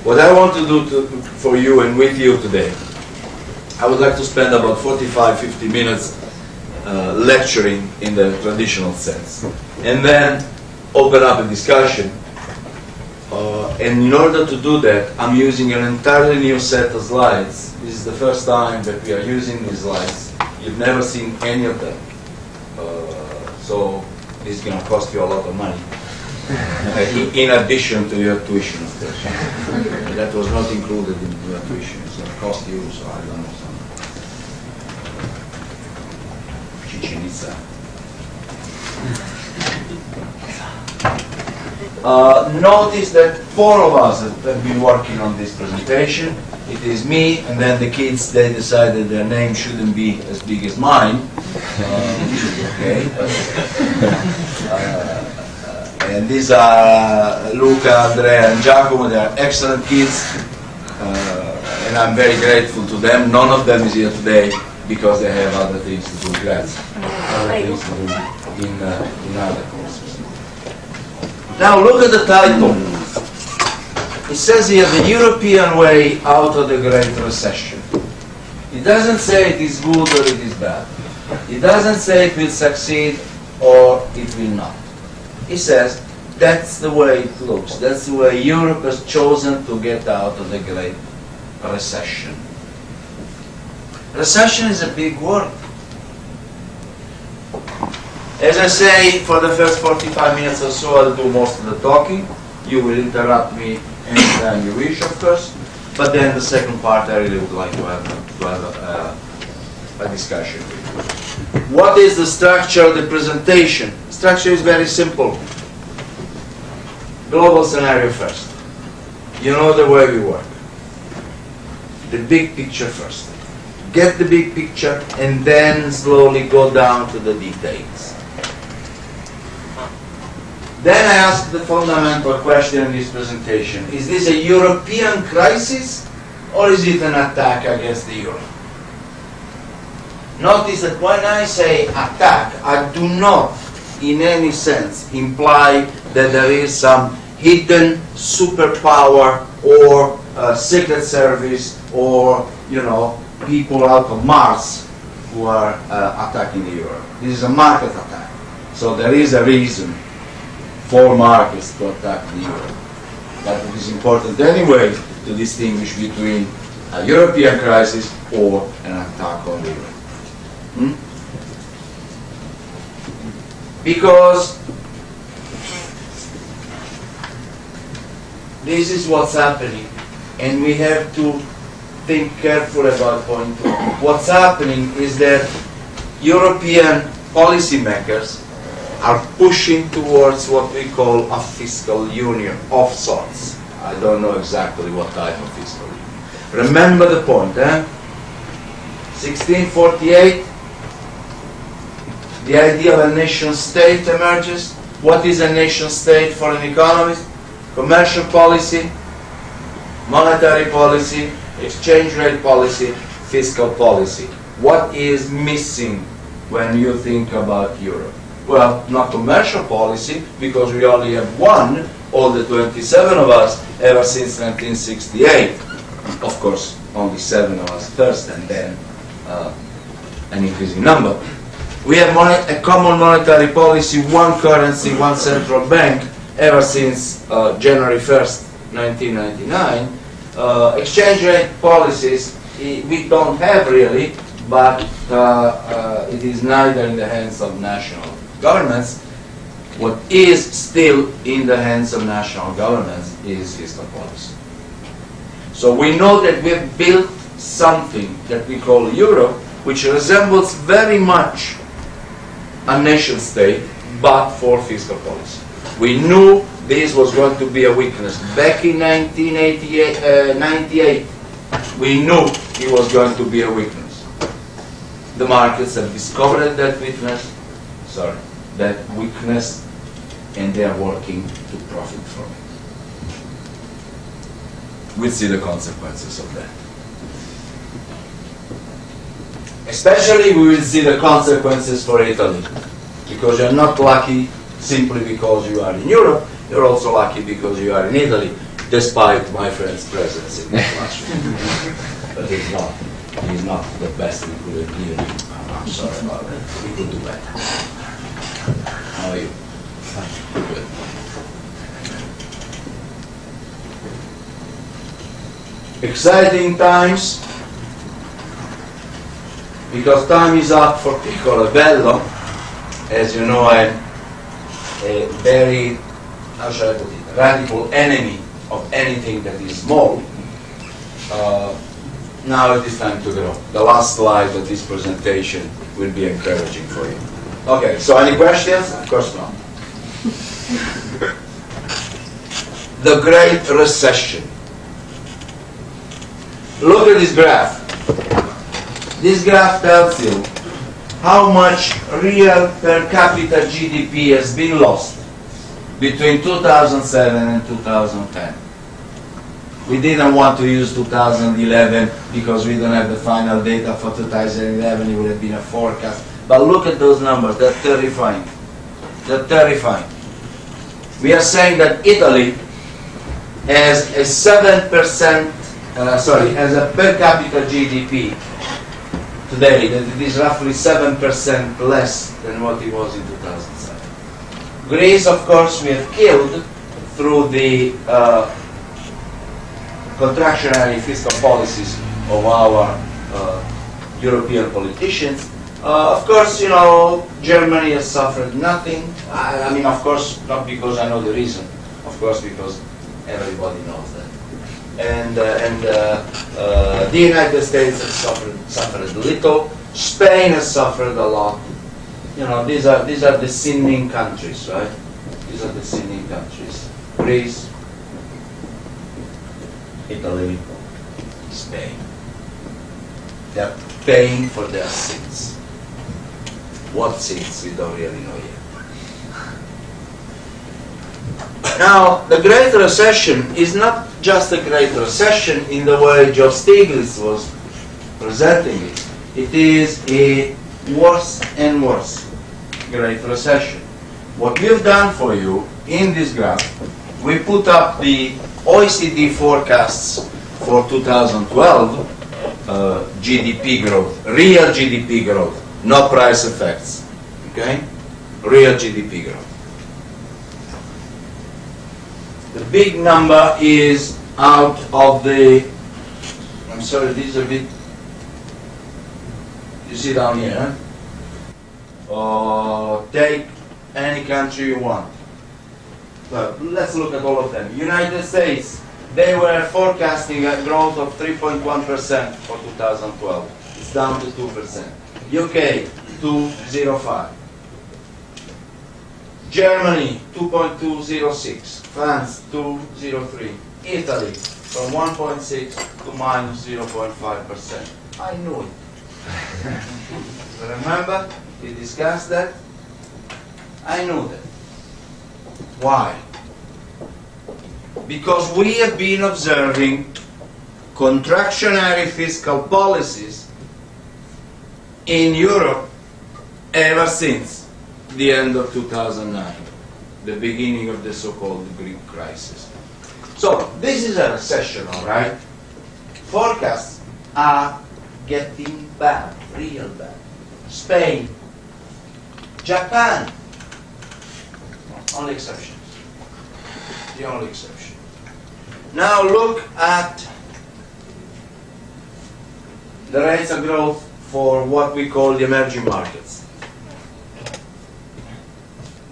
What I want to do for you and with you today, I would like to spend about 45-50 minutes lecturing in the traditional sense, and then open up a discussion. And in order to do that, I'm using an entirely new set of slides. This is the first time that we are using these slides. You've never seen any of them. So this is going to cost you a lot of money. In addition to your tuition, of course. That was not included in your tuition. It's going to cost you, so I don't know, some Chichen Itza. Notice that 4 of us have been working on this presentation. It is me, and then the kids, they decided their name shouldn't be as big as mine, which is okay. And these are Luca, Andrea, and Giacomo. They are excellent kids, and I'm very grateful to them. None of them is here today because they have other things to do. Grazie. Other things to do in other courses. Now look at the title. It says here, the European way out of the Great Recession. It doesn't say it is good or it is bad. It doesn't say it will succeed or it will not. It says that's the way it looks. That's the way Europe has chosen to get out of the Great Recession. Recession is a big word. As I say, for the first 45 minutes or so, I'll do most of the talking. You will interrupt me anytime you wish, of course. But then the second part, I really would like to have a discussion with you. What is the structure of the presentation? The structure is very simple. Global scenario first. You know the way we work. The big picture first. Get the big picture and then slowly go down to the details. Then I ask the fundamental question in this presentation. Is this a European crisis or is it an attack against the euro? Notice that when I say attack, I do not in any sense imply that there is some hidden superpower or secret service or, you know, people out of Mars who are attacking the euro. This is a market attack. So there is a reason for markets to attack the euro. But it is important anyway to distinguish between a European crisis or an attack on the euro. Because this is what's happening, and we have to think carefully about point 2. What's happening is that European policymakers are pushing towards what we call a fiscal union of sorts. I don't know exactly what type of fiscal union. Remember the point, 1648, the idea of a nation state emerges. What is a nation state for an economist? Commercial policy, monetary policy, exchange rate policy, fiscal policy. What is missing when you think about Europe? Well, not commercial policy, because we only have one, all the 27 of us, ever since 1968. Of course, only 7 of us first, and then an increasing number. We have a common monetary policy, one currency, one central bank, ever since January 1st, 1999. Exchange rate policies, we don't have really, but it is neither in the hands of national governments. What is still in the hands of national governments is fiscal policy. So we know that we've built something that we call Europe, which resembles very much a nation state, but for fiscal policy. We knew this was going to be a weakness. Back in 1998, we knew it was going to be a weakness. The markets have discovered that weakness, and they are working to profit from it. We'll see the consequences of that. Especially we will see the consequences for Italy, because you're not lucky simply because you are in Europe. You're also lucky because you are in Italy, despite my friend's presence in the classroom. But he's not. He's not the best we could have given him. I'm sorry about that. We could do better. How are you? Good. Exciting times, because time is up for Piccolo Bello. As you know, I'm a very, how shall I put it, radical enemy of anything that is small. Now it is time to grow. The last slide of this presentation will be encouraging for you. Okay, so any questions? Of course not. The Great Recession. Look at this graph. This graph tells you how much real per capita GDP has been lost between 2007 and 2010. We didn't want to use 2011 because we don't have the final data for 2011. It would have been a forecast. But look at those numbers. They're terrifying. They're terrifying. We are saying that Italy has a 7%, has a per capita GDP today that it is roughly 7% less than what it was in 2007. Greece, of course, we have killed through the contractionary fiscal policies of our European politicians. Of course, you know, Germany has suffered nothing. I mean, of course, not because I know the reason. Of course, because everybody knows that. And the United States has suffered little. Spain has suffered a lot. You know, these are the sinning countries, right? These are the sinning countries. Greece, Italy, Spain. They are paying for their sins. What sins, we don't really know yet. Now, the Great Recession is not just a Great Recession in the way Joe Stiglitz was presenting it. It is a worse and worse Great Recession. What we've done for you in this graph, we put up the OECD forecasts for 2012 GDP growth, real GDP growth, not price effects, okay? Real GDP growth. The big number is out of the, I'm sorry, this is a bit, you see down here, take any country you want. But let's look at all of them. United States, they were forecasting a growth of 3.1% for 2012. It's down to 2%. UK, 2.05. Germany, 2.206. France, 2.03. Italy, from 1.6 to minus 0.5%. I knew it. Remember, we discussed that? I knew that. Why? Because we have been observing contractionary fiscal policies in Europe ever since the end of 2009, the beginning of the so-called Greek crisis. So, this is a recession, all right? Forecasts are getting bad, real bad. Spain, Japan, only exceptions. The only exception. Now look at the rates of growth for what we call the emerging markets.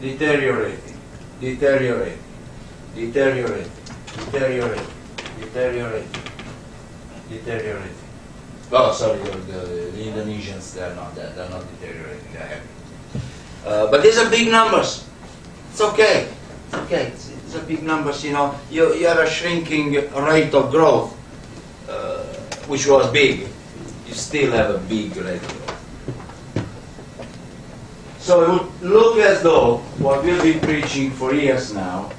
Deteriorating, deteriorating, deteriorating, deteriorating, deteriorating, deteriorating. Oh, sorry, the Indonesians, they're not deteriorating, they're happy. But these are big numbers. It's okay. It's okay. These are big numbers, you know. You have a shrinking rate of growth, which was big. You still have a big rate of growth. So it would look as though what we've been preaching for years now,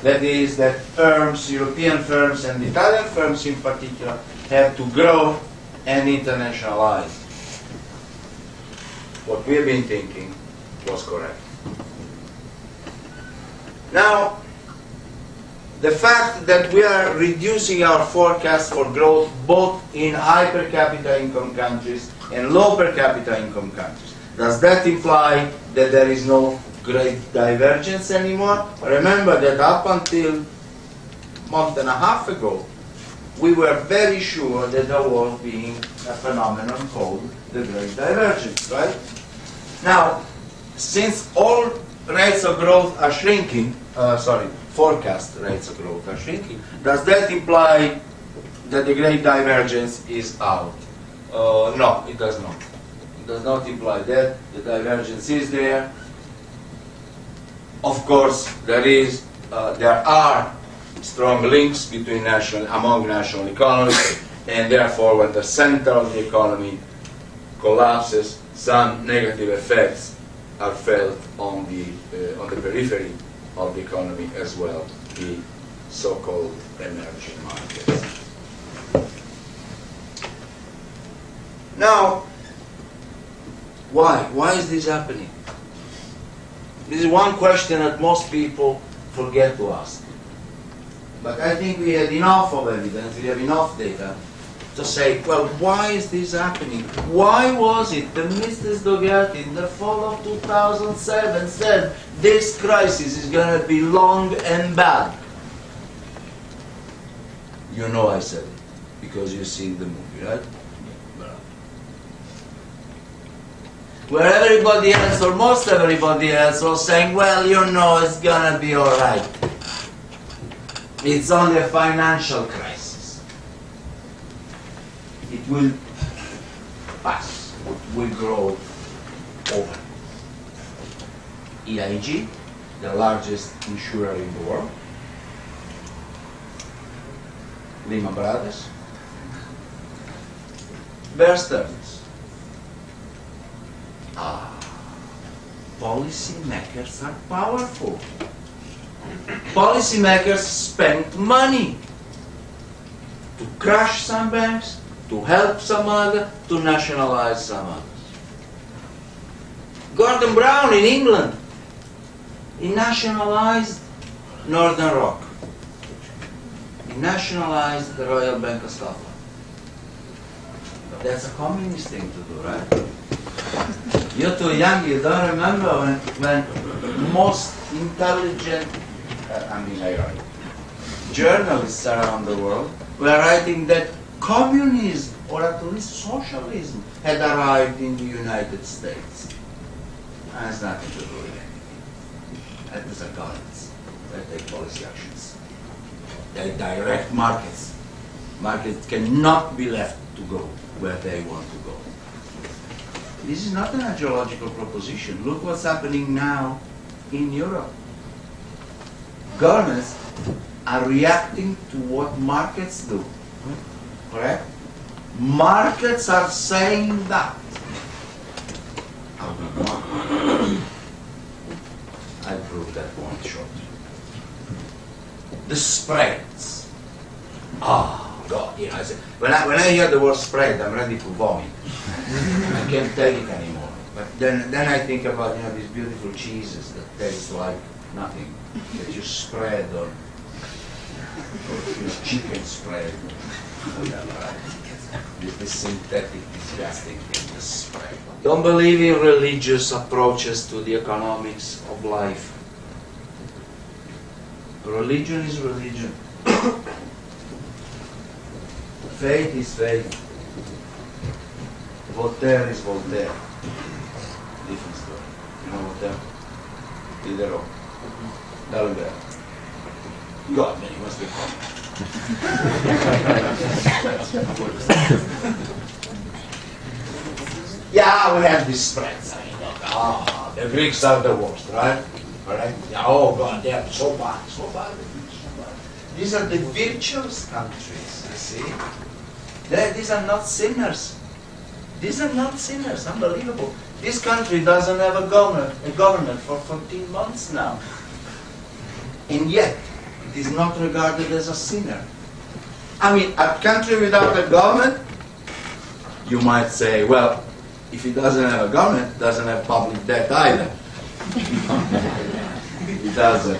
that is that firms, European firms and Italian firms in particular, have to grow and internationalize. What we've been thinking was correct. Now, the fact that we are reducing our forecast for growth both in high per capita income countries and low per capita income countries, does that imply that there is no great divergence anymore? Remember that up until a month and a half ago, we were very sure that there was being a phenomenon called the Great Divergence, right? Now, since all rates of growth are shrinking, forecast rates of growth are shrinking, does that imply that the Great Divergence is out? No, it does not. It does not imply that. The divergence is there. Of course, there are strong links between among national economies, and therefore when the center of the economy collapses, some negative effects are felt on the periphery of the economy as well, the so-called emerging markets. Now, why? Why is this happening? This is one question that most people forget to ask. But I think we had enough of evidence, we have enough data to say, well, why is this happening? Why was it that Mr. Dougherty in the fall of 2007 said this crisis is going to be long and bad? You know I said it, because you've seen the movie, right? Where everybody else, or most everybody else, was saying, well, you know, it's going to be all right. It's only a financial crisis. It will pass. It will grow over. EIG, the largest insurer in the world, Lehman Brothers, Bear Stearns. Policymakers are powerful. Policymakers spend money to crush some banks, to help some others, to nationalize some others. Gordon Brown in England, he nationalized Northern Rock. He nationalized the Royal Bank of Scotland. That's a communist thing to do, right? You're too young, you don't remember when most intelligent, ironic, journalists around the world were writing that communism, or at least socialism, had arrived in the United States. That has nothing to do with anything. That is a governments that take policy actions. They direct markets. Markets cannot be left to go where they want to go. This is not an ideological proposition. Look what's happening now in Europe. Governments are reacting to what markets do. Correct? Markets are saying that. I prove that point shortly. The spreads. God, I say, when I hear the word spread, I'm ready to vomit. I can't take it anymore. But then I think about these beautiful cheeses that taste like nothing, that you spread or chicken spread, whatever. Right? This synthetic, disgusting thing, the spread. Don't believe in religious approaches to the economics of life. Religion is religion. Faith is faith. Voltaire is Voltaire. Different story. You know Voltaire? Diderot. D'Alembert. God, man, he must be coming. Yeah, we have these spreads. The Greeks are the worst, right? Right? Yeah, oh God, they are so bad, so bad. These are the virtuous countries, you see. These are not sinners. These are not sinners, unbelievable. This country doesn't have a government for 14 months now. And yet, it is not regarded as a sinner. I mean, a country without a government, you might say, well, if it doesn't have a government, it doesn't have public debt either. It doesn't.